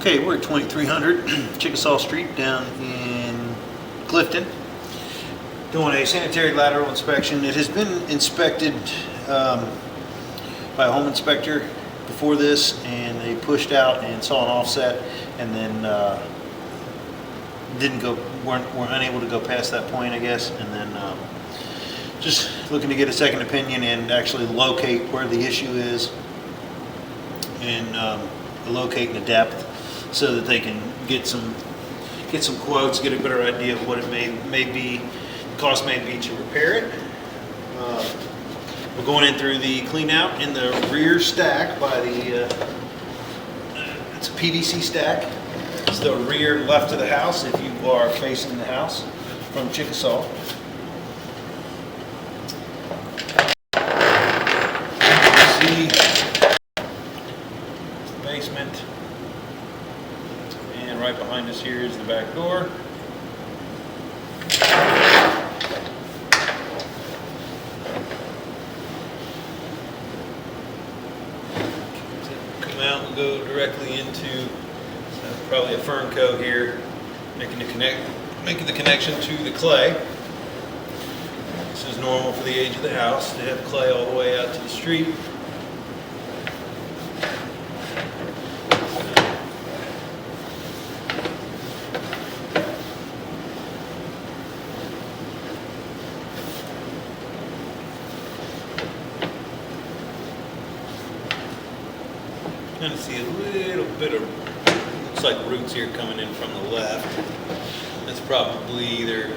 Okay, we're at 2300 Chickasaw Street down in Clifton, doing a sanitary lateral inspection. It has been inspected by a home inspector before this, and they pushed out and saw an offset, and then weren't unable to go past that point, I guess, and then just looking to get a second opinion and actually locate where the issue is, and locate the depth so that they can get some quotes, get a better idea of what it may be, cost may be to repair it. We're going in through the clean out in the rear stack by the it's a PVC stack. It's the rear left of the house if you are facing the house from Chickasaw. See the basement, and right behind us here is the back door. Come out and go directly into probably a fern coat here, making the connection to the clay. This is normal for the age of the house to have clay all the way out to the street. Kind of see a little bit of, looks like roots here coming in from the left. That's probably either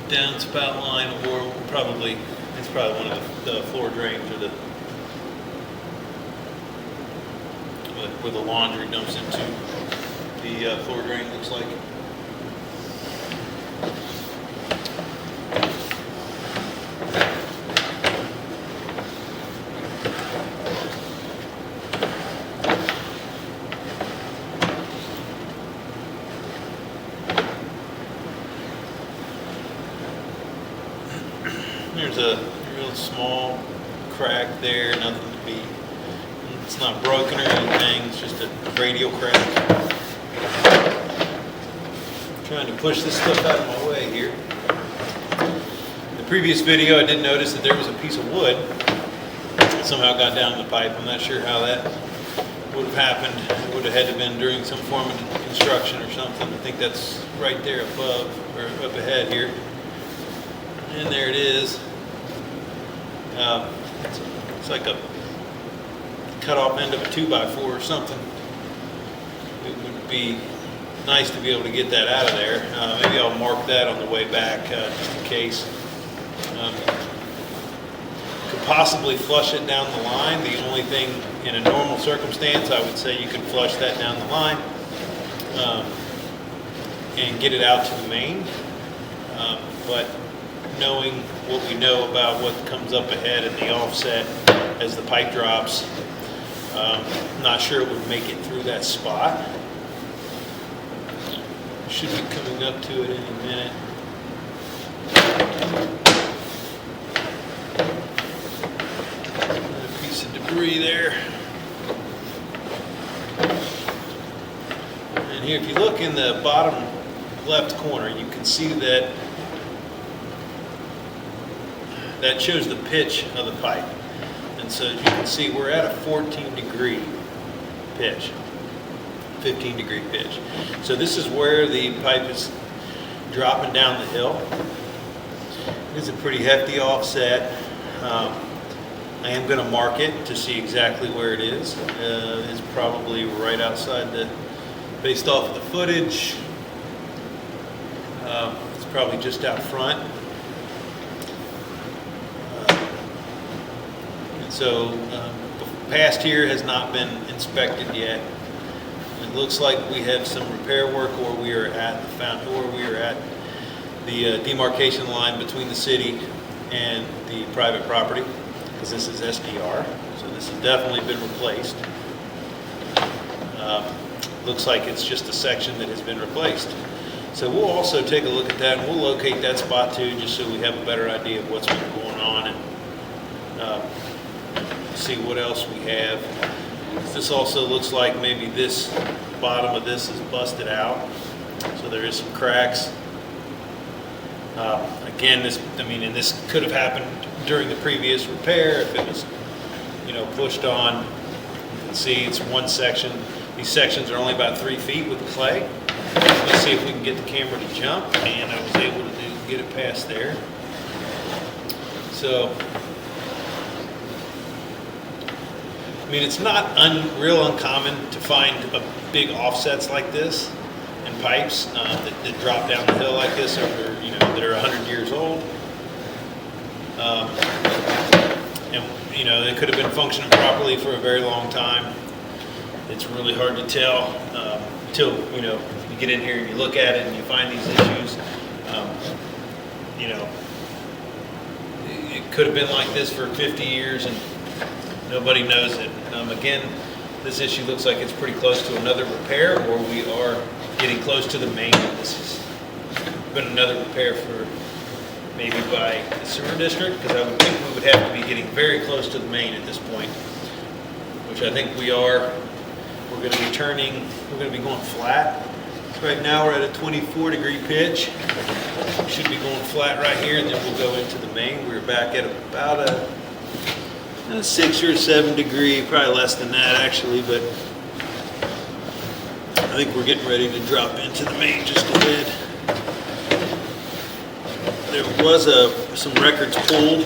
downspout line or it's probably one of the floor drains, or where the laundry dumps into the floor drain, looks like. There's a real small crack there, nothing to be, it's not broken or anything, it's just a radial crack. I'm trying to push this stuff out of my way here. In the previous video I did notice that there was a piece of wood that somehow got down the pipe. I'm not sure how that would have happened. It would have had to have been during some form of construction or something. I think that's right there above, or up ahead here. And there it is. It's like a cut off end of a 2x4 or something. It would be nice to be able to get that out of there. Maybe I'll mark that on the way back just in case. Could possibly flush it down the line. The only thing in a normal circumstance, I would say you could flush that down the line and get it out to the main. But knowing what we know about what comes up ahead and the offset as the pipe drops, not sure it would make it through that spot. Should be coming up to it any minute. Another piece of debris there. And here, if you look in the bottom left corner, you can see that shows the pitch of the pipe. And so as you can see, we're at a 14-degree pitch, 15-degree pitch. So this is where the pipe is dropping down the hill. It's a pretty hefty offset. I am going to mark it to see exactly where it is. It's probably right outside based off of the footage. It's probably just out front. So past here has not been inspected yet. It looks like we have some repair work, or we are at the demarcation line between the city and the private property, because this is SDR. So this has definitely been replaced. Looks like it's just a section that has been replaced. So we'll also take a look at that, and we'll locate that spot too, just so we have a better idea of what's been going on, and see what else we have. This also looks like maybe this bottom of this is busted out, so there is some cracks. Again, and this could have happened during the previous repair if it was, pushed on. You can see it's one section. These sections are only about 3 feet with clay. Let's see if we can get the camera to jump, and I was able to get it past there. So, it's not real uncommon to find big offsets like this in pipes that drop down the hill like this over, that are 100 years old. And they could have been functioning properly for a very long time. It's really hard to tell until you get in here and you look at it and you find these issues. It could have been like this for 50 years and nobody knows it. Again, this issue looks like it's pretty close to another repair, or we are getting close to the main. This has been another repair for maybe by the sewer district, because I would think we would have to be getting very close to the main at this point, which I think we are. We're going to be going flat. So right now we're at a 24-degree pitch. We should be going flat right here, and then we'll go into the main. We're back at about a 6 or 7 degree, probably less than that actually, but I think we're getting ready to drop into the main just a bit. There was some records pulled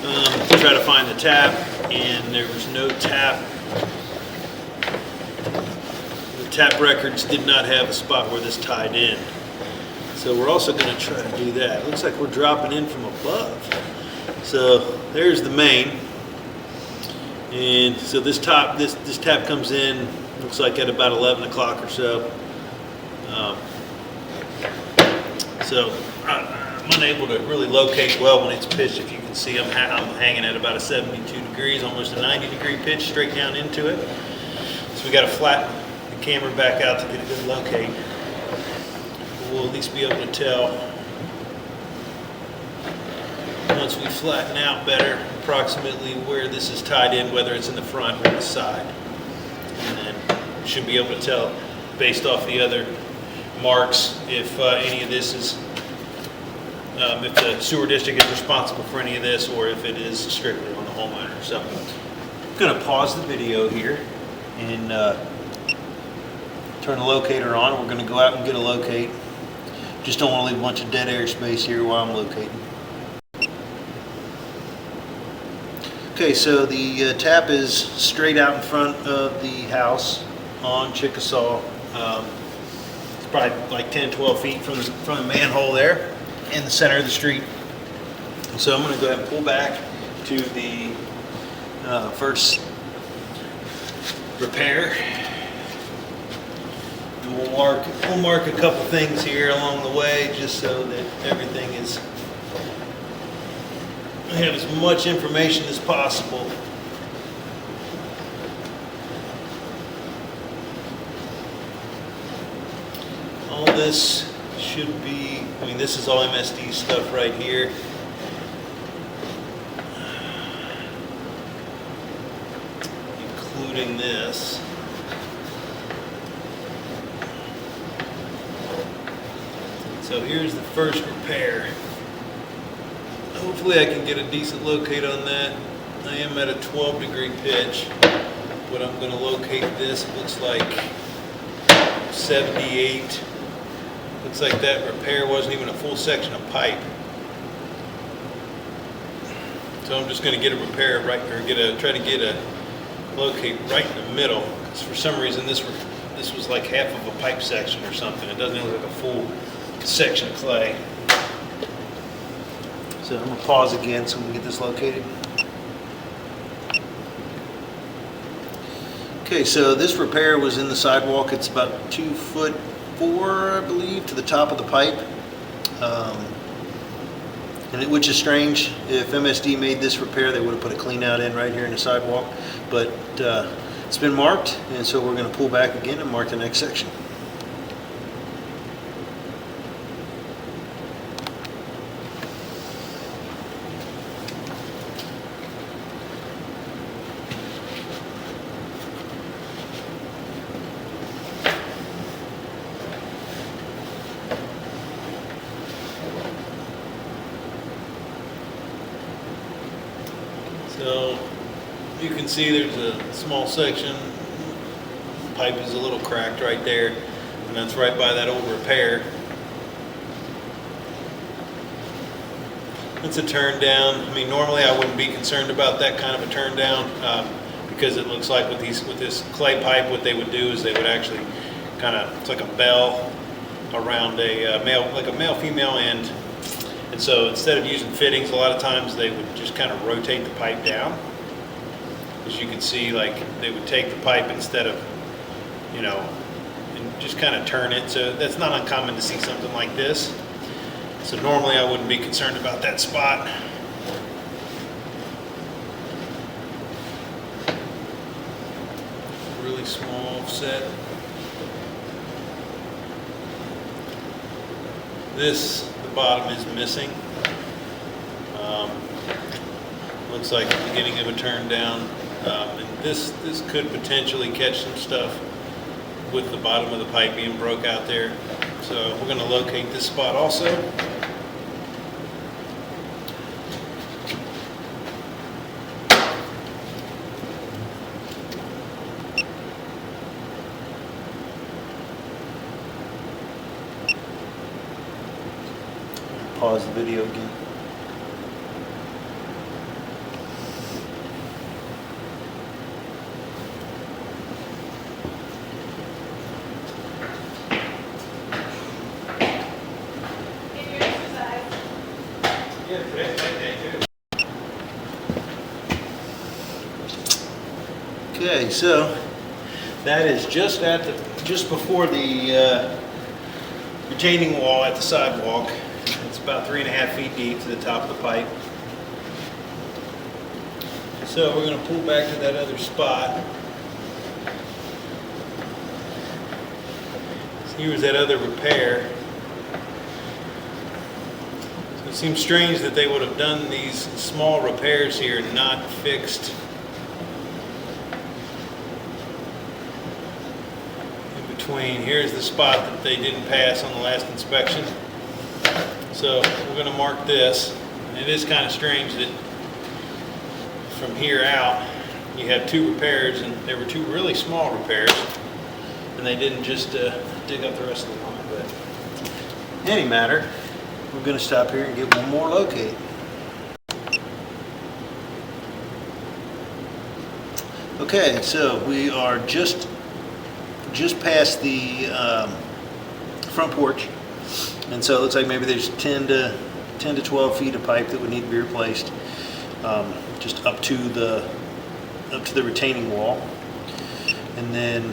to try to find the tap, and there was no tap. The tap records did not have a spot where this tied in. So we're also going to try to do that. It looks like we're dropping in from above. So there's the main. And so this tap comes in, looks like at about 11 o'clock or so. So I'm unable to really locate well when it's pitched. If you can see, I'm hanging at about a 72 degrees, almost a 90-degree pitch straight down into it. So we got to flatten the camera back out to get a good locate. We'll at least be able to tell once we flatten out better approximately where this is tied in, whether it's in the front or the side. And then we should be able to tell based off the other marks if any of this is, if the sewer district is responsible for any of this, or if it is strictly on the homeowner. So I'm going to pause the video here and turn the locator on. We're going to go out and get a locate. Just don't want to leave a bunch of dead air space here while I'm locating. Okay, so the tap is straight out in front of the house on Chickasaw. It's probably like 10, 12 feet from the manhole there in the center of the street. So I'm going to go ahead and pull back to the first repair. And we'll mark a couple things here along the way just so that everything is, I have as much information as possible. All this should be, this is all MSD stuff right here. Including this. So here's the first repair. Hopefully I can get a decent locate on that. I am at a 12-degree pitch, but I'm going to locate this. It looks like 78. Looks like that repair wasn't even a full section of pipe. So I'm just going to get a repair right, or try to get a locate right in the middle. Because for some reason this was like half of a pipe section or something. It doesn't look like a full section of clay. So I'm going to pause again so we can get this located. Okay, so this repair was in the sidewalk. It's about 2'4", I believe, to the top of the pipe. Which is strange. If MSD made this repair, they would have put a clean out in right here in the sidewalk. But it's been marked, and so we're going to pull back again and mark the next section. So you can see there's a small section. Pipe is a little cracked right there, and that's right by that old repair. It's a turn down. I mean, normally I wouldn't be concerned about that kind of a turn down because it looks like with this clay pipe, what they would do is they would actually kind of, it's like a bell around a male-female end. And so instead of using fittings, a lot of times they would just kind of rotate the pipe down. As you can see, like they would take the pipe instead of, you know, and just kind of turn it. So that's not uncommon to see something like this. So normally I wouldn't be concerned about that spot. Really small offset. The bottom is missing. Looks like the beginning of a turn down. And this could potentially catch some stuff with the bottom of the pipe being broke out there. So we're going to locate this spot also. Pause the video again. Okay, so that is just before the retaining wall at the sidewalk. It's about 3.5 feet deep to the top of the pipe. So we're going to pull back to that other spot. So here was that other repair. So it seems strange that they would have done these small repairs here and not fixed in between. Here's the spot that they didn't pass on the last inspection. So we're going to mark this. It is kind of strange that from here out you have two repairs, and there were two really small repairs, and they didn't just dig up the rest of the line. But any matter, we're going to stop here and get one more locate. Okay, so we are just past the front porch. And so it looks like maybe there's 10 to 12 feet of pipe that would need to be replaced, just up to the retaining wall. And then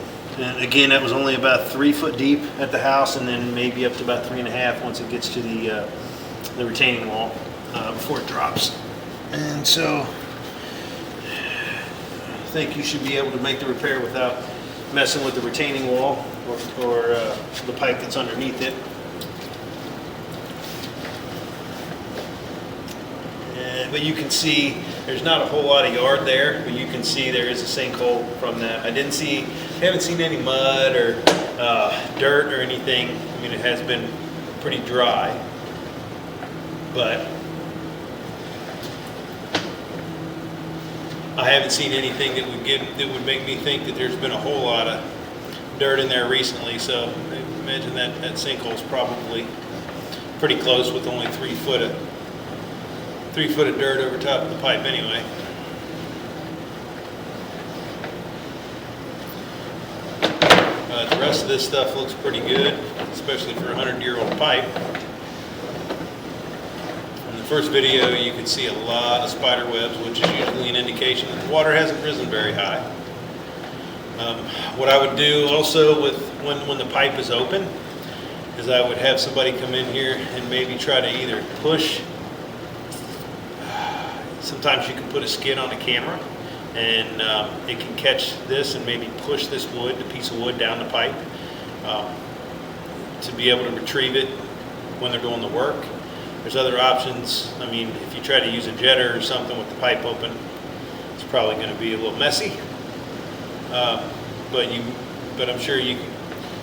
again, that was only about 3 foot deep at the house, and then maybe up to about 3.5 once it gets to the retaining wall before it drops. And so I think you should be able to make the repair without messing with the retaining wall or the pipe that's underneath it. But you can see there's not a whole lot of yard there, but you can see there is a sinkhole from that. Haven't seen any mud or dirt or anything. I mean, it has been pretty dry, but I haven't seen anything that would make me think that there's been a whole lot of dirt in there recently. So I imagine that sinkhole is probably pretty close with only 3 foot of dirt over top of the pipe anyway. The rest of this stuff looks pretty good, especially for a 100-year-old pipe. In the first video you could see a lot of spider webs, which is usually an indication that the water hasn't risen very high. What I would do also with when the pipe is open is I would have somebody come in here and maybe try to either push. Sometimes you can put a skid on the camera, and it can catch this and maybe push this piece of wood down the pipe to be able to retrieve it when they're doing the work. There's other options. I mean, if you try to use a jetter or something with the pipe open, it's probably going to be a little messy. But I'm sure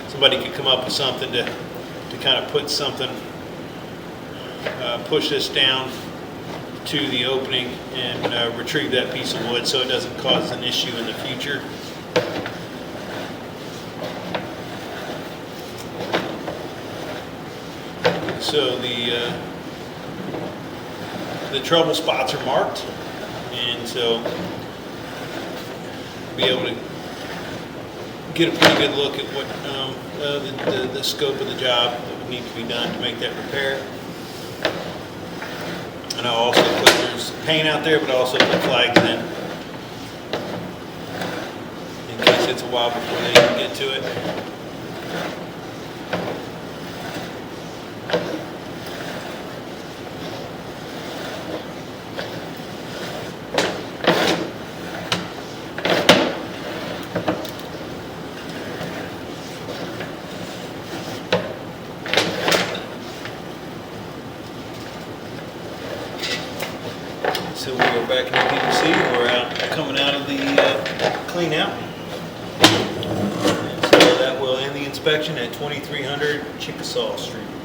somebody could come up with something to kind of put something, push this down to the opening and retrieve that piece of wood so it doesn't cause an issue in the future. So the trouble spots are marked, and so be able to get a pretty good look at what the scope of the job that would need to be done to make that repair. And I'll also put, there's paint out there, but I'll also put flags in case it's a while before they can get to it. So we are back in the PVC. We're coming out of the clean out. And so that will end the inspection at 2300 Chickasaw Street.